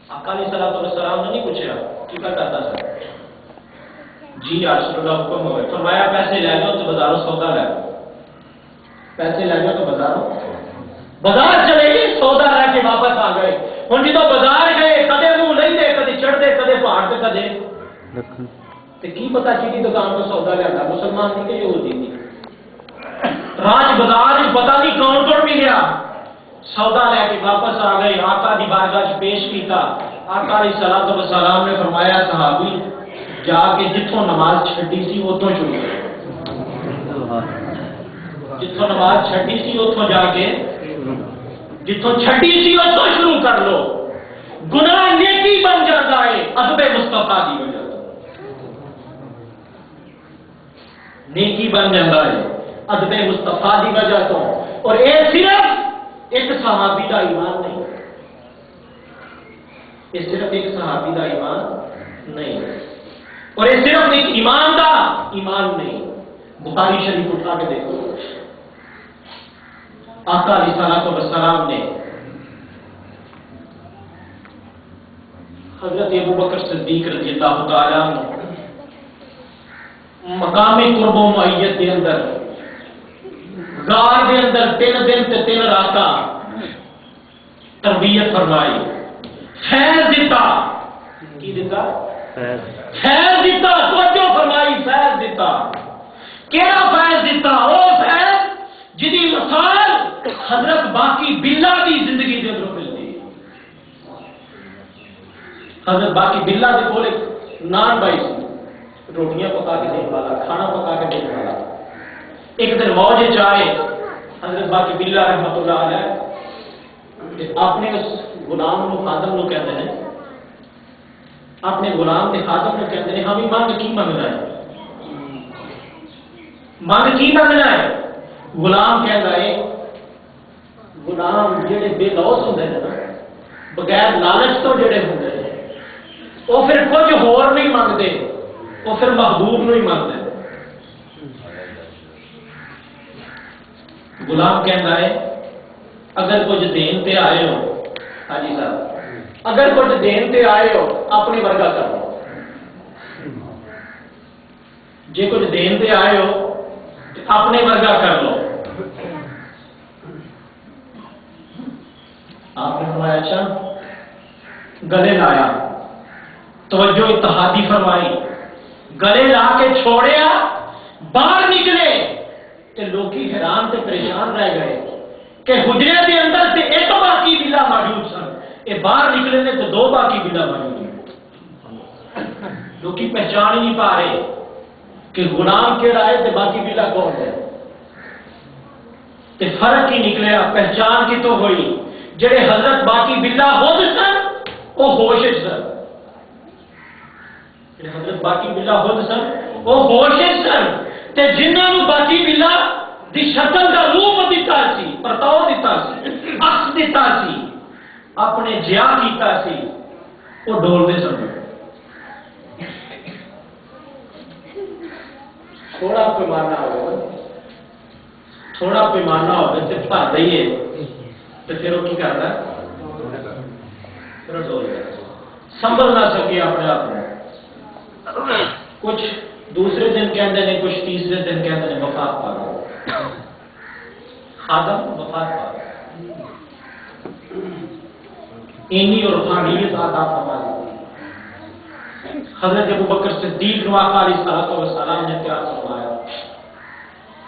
آقا علیہ السلام نے نہیں پوچھا کی کرتا سر. جی یا رسول اللہ حکم ہوئے. فرمایا پیسے لے جاؤ تو بازاروں سودا لے جاؤ. پیسے لے جاؤ تو بازار چلے گئے, سودا لے کے واپس آ گئے. ہوں جدو بازار گئے کدے منہ نہیں دے, کدے چڑھتے کدے پہاڑ سے کدے کی پتا کی دکان کو سودا لیا. مسلمان نہیں کہ یہودی نہیں. راج بازار پتا نہیں کون کون بھی گیا, سودا لے کے واپس آ گئے. آقا دی بارگاہ پیش کیتا. آقا علیہ السلام نے فرمایا صحابی جا کے جتوں نماز چھٹی سی اتوں شروع کرو. جتوں نماز چھٹی سی اتوں جا کے جتوں چھٹی سی اتوں شروع کر لو. گناہ نیکی بن جاتا ہے ادب مصطفیٰ دی وجہ سے. نیکی بن جاتا ہے ادب مصطفیٰ دی وجہ تو. اور یہ صرف ایک صحابی کا ایمان نہیں, یہ صرف ایک صحابی کا ایمان نہیں, اور یہ صرف ایک ایمان کا ایمان نہیں. بخاری شریف اٹھا کے دیکھو, آقا علیہ السلام نے حضرت ابوبکر صدیق رضی اللہ تعالیٰ عنہ مقام قرب و معیت کے اندر غار کے اندر 3 دن تے 3 راتاں تربیت فرمائی. خیر دیتا کی دیتا خیر دیتا, توجہ فرمائی, فیض دیتا. کیڑا فیض دیتا؟ وہ فیض جدی مثال حضرت باقی بلا کی زندگی دے اندر ملتی. حضرت باقی بلا دے کول ایک نان بھائی سی, روٹیاں پکا کے دینے والا, کھانا پکا کے دینے والا. ایک دن موج چاہے حضرت باقی بلا رحمت اللہ علیہ اپنے اس غلام نو خادم نو کہتے ہیں, اپنے غلام کے خادم نو کہتے ہیں ہمیں مانگ کی منگنا ہے, مانگ کی منگنا ہے. غلام کہتا ہے, غلام جڑے بے لوس ہوندے ہیں نا, بغیر لالچ تو جڑے ہوندے ہیں وہ پھر کچھ ہور نہیں منگتے, وہ پھر محبوب نو ہی منگتے. غلام کہتا ہے اگر کچھ دین تے آئے ہو, حاجی صاحب اگر کچھ دین تے آئے ہو اپنی ورگا کر لو. جے کچھ دین تے آئے ہو اپنے ورگا کر لو. آپ نے فرمایا اچھا, گلے لایا, توجہ اتحادی فرمائی, گلے لا کے چھوڑیا, باہر نکلے کہ لوگ حیران تے پریشان رہ گئے کہ حجرے کے اندر سے ایک باقی بلا موجود سن, یہ باہر نکلے نے تو 2 باقی بلا موجود ہیں. لوگ پہچان ہی نہیں پا رہے کہ غلام کیڑا ہے تے باقی بلا کون ہے. تے فرق ہی نکلیا, پہچان کی تو ہوئی. جڑے حضرت باقی بلا خود سن وہ ہوش سن, جڑے حضرت باقی بلا خود سن وہ ہوش سن, تے جنہاں نو باقی بلا دی شکل کا روپ دیتا سی, پرتاؤ دیتا سی, عکس دیتا سی, اپنے جیا کیتا سی, وہ ڈول دے سن. تھوڑا پیمانہ ہوگا, تھوڑا پیمانہ ہوگا تے بھر دئیے تو پھر وہ کی کرتا ہے, پھر ڈول دے سنبھل نہ سکے اپنے آپ میں. کچھ دوسرے دن کہتے ہیں, کچھ تیسرے دن کہتے ہیں وفات پا گئے, خادم وفات پا گئے. اینی اور روحانیت عطا فرما دی. حضرت ابوبکر صدیق نو آقا علیہ السلام نے پیار فرمایا.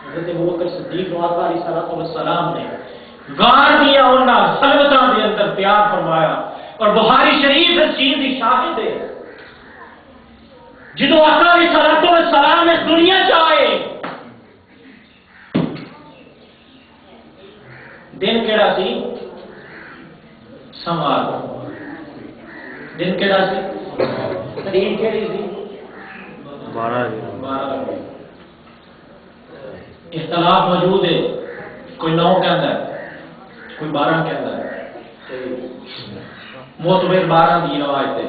حضرت ابوبکر صدیق نو آقا علیہ السلام نے غار دیا انہاں سلوتاں دے اندر پیار فرمایا. اور بخاری شریف اس چیز کی شاہد ہے, جدو آقا علیہ السلام اس دنیا چاہے دن کیڑا سی, سمار. دن کیڑا سی, تاریخ کیڑی سی, 12. اختلاف موجود ہے, کوئی 9 کہتا ہے, کوئی 12 کہتا ہے. معتبر 12 دی روایت ہے.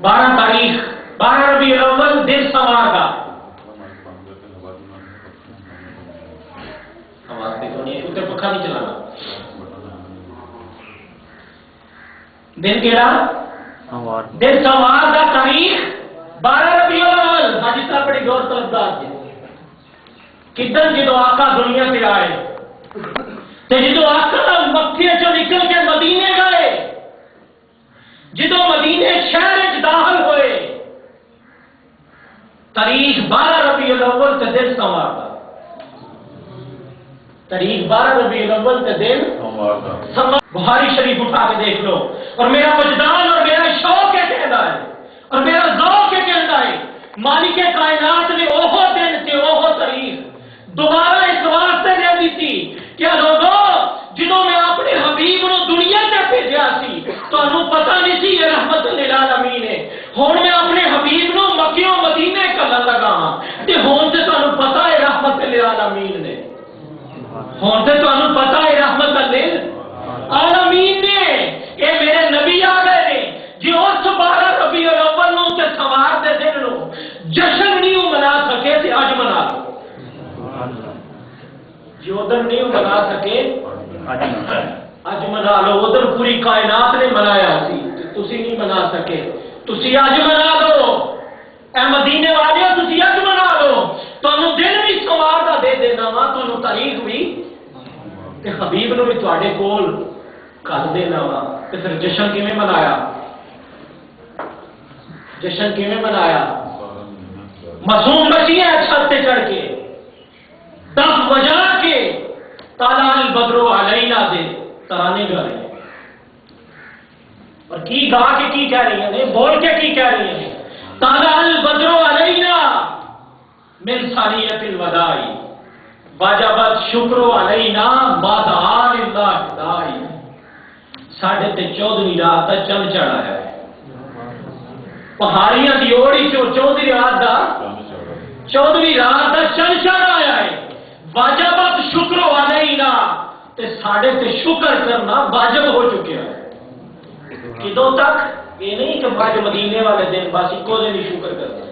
12 تاریخ 12 ربیع الاول دن سوار کا. واسطے تو نہیں اتنے پکھا نہیں چلانا دن کیڑا دن سوار دا تاریخ 12 ربیع الاول حاجی صاحب بڑی غور طلبدار جی کدن جدو آقا دنیا پہ آئے تے جدو آقا مکے چوں نکل کے مدینے گئے جدو مدینے شہر داخل ہوئے تاریخ 12 ربیع الاول تے دن سوار دا تاریخ 12 ربیع الاول تے دن سوار بخاری شریف اٹھا کے دیکھ لو اور میرا وجدان اور میرا شوق ہے کہتا ہے اور میرا ذوق ہے کہتا ہے مالک کائنات نے اوہو دن تے اوہو تاریخ دوبارہ اس واسطے دے دی تھی کیا لوگوں جدوں میں اپنے حبیب نو دنیا تے بھیجیا سی تانوں پتہ نہیں سی یہ رحمت للعالمین ہے ہن میں اپنے حبیب نو مکے و مدینے کلن لگا ہاں تے ہن تے تانوں پتہ ہے رحمت للعالمین نے ہن تے تانوں پتہ ہے رحمت للعالمین نے اے میرے نبی آ گئے نے جی اس 12 ربیع الاول نو تے سوار دے دن نو جشن نہیں منا سکے تے اج منا لو جی ادھر نہیں منا سکے اج منا لو ادھر پوری کائنات نے منایا سی تسی نہیں منا سکے تسی اج منا لو اے مدینے والے تسی اج منا لو تانوں دن بھی سوار دا دے دینا وا تانوں تاریخ بھی تے حبیب نو بھی تواڈے کول کر دینا وا تے پھر جشن کیویں منایا جشن کیویں منایا معصوم بچیاں چھت تے چڑھ کے دف بجا کے طلع البدر علینا دے ترانے گا رہے ہیں اور کی گا کے کی کہہ رہی ہیں بول کے کی کہہ رہی ہیں طلع البدر علینا من ثانیۃ الوداع واجبت شکر علینا ما دعا للہ داعی ساڑھے تے 14ویں رات دا چند چڑھا ہے پہاڑیاں دی اوڑی چو 14ویں رات دا 14ویں رات دا چند چڑھ آیا ہے واجبت شکر علینا تے ساڑھے تے شکر کرنا واجب ہو چکے ہیں کدوں تک یہ نہیں کہ باج مدینے والے دن بس ایکو دن ہی شکر کرنا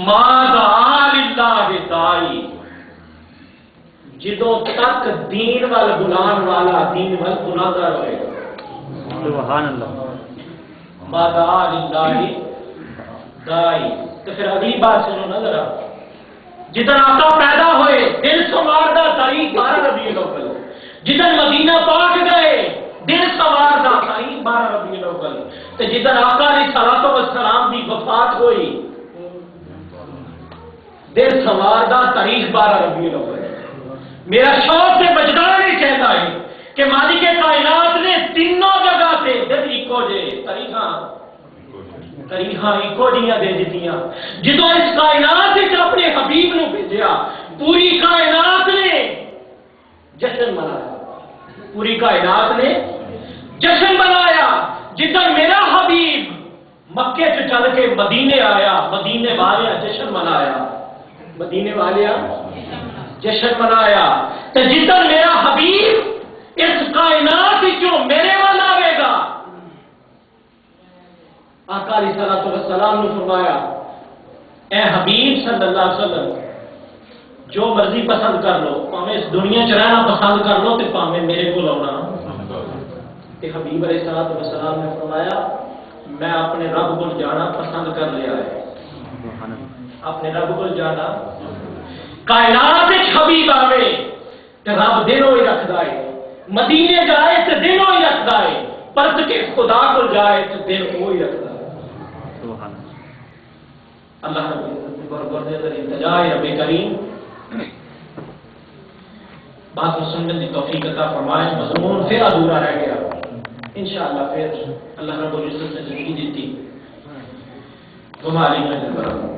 ما دعا للہ داعی جدوں تک دین وال بلان والا دین وال بلاندہ رہے گا سبحان اللہ ما دعا للہ داعی تو پھر اگلی بات سنو نا ذرا جدن آقا پیدا ہوئے دن سوار دا تاریخ 12 ربیع الاول جدن مدینہ پاک گئے دن سوار دا تاریخ 12 ربیع الاول تے جدن آقا علیہ الصلوۃ والسلام دی وفات ہوئی دن سوار دا تاریخ 12 ربیع الاول میرا شوق سے وجدان ہی کہتا ہے کہ مالک کائنات نے تینوں جگہ سے دن ایکو جے تاریخاں ایکو جیاں دے دتیاں جدوں اس کائنات وچ اپنے حبیب نو بھیجیا پوری کائنات نے جشن منایا پوری کائنات نے جشن منایا جدن میرا حبیب مکے سے چل کے مدینے آیا مدینے والے جشن منایا مدینے والے جشن منایا تو جدن میرا حبیب اس کائنات جو میرے وال آئے گا آقا علیہ الصلوۃ والسلام نے فرمایا اے حبیب صلی اللہ علیہ وسلم جو مرضی پسند کر لو پاویں اس دنیا چ رہنا پسند کر لو تے پاویں میرے کو آنا تے حبیب علیہ الصلوۃ والسلام نے فرمایا میں اپنے رب کو جانا پسند کر لیا ہے اپنے رب کو جانا کائنات وچ حبیب آوے تے رب دنوں ہی رکھدا ہے مدینے جائے تے دنوں ہی رکھدا ہے پرت کے خدا کو جائے تے دن وہی رکھدا ہے اللہ رب العزت پر التجا رب کریم بات سننے کی توفیق عطا فرمائے مضمون پھر ادھورا رہ گیا انشاءاللہ پھر اللہ رب العزت نے زندگی دیتی تمہاری محنت کرو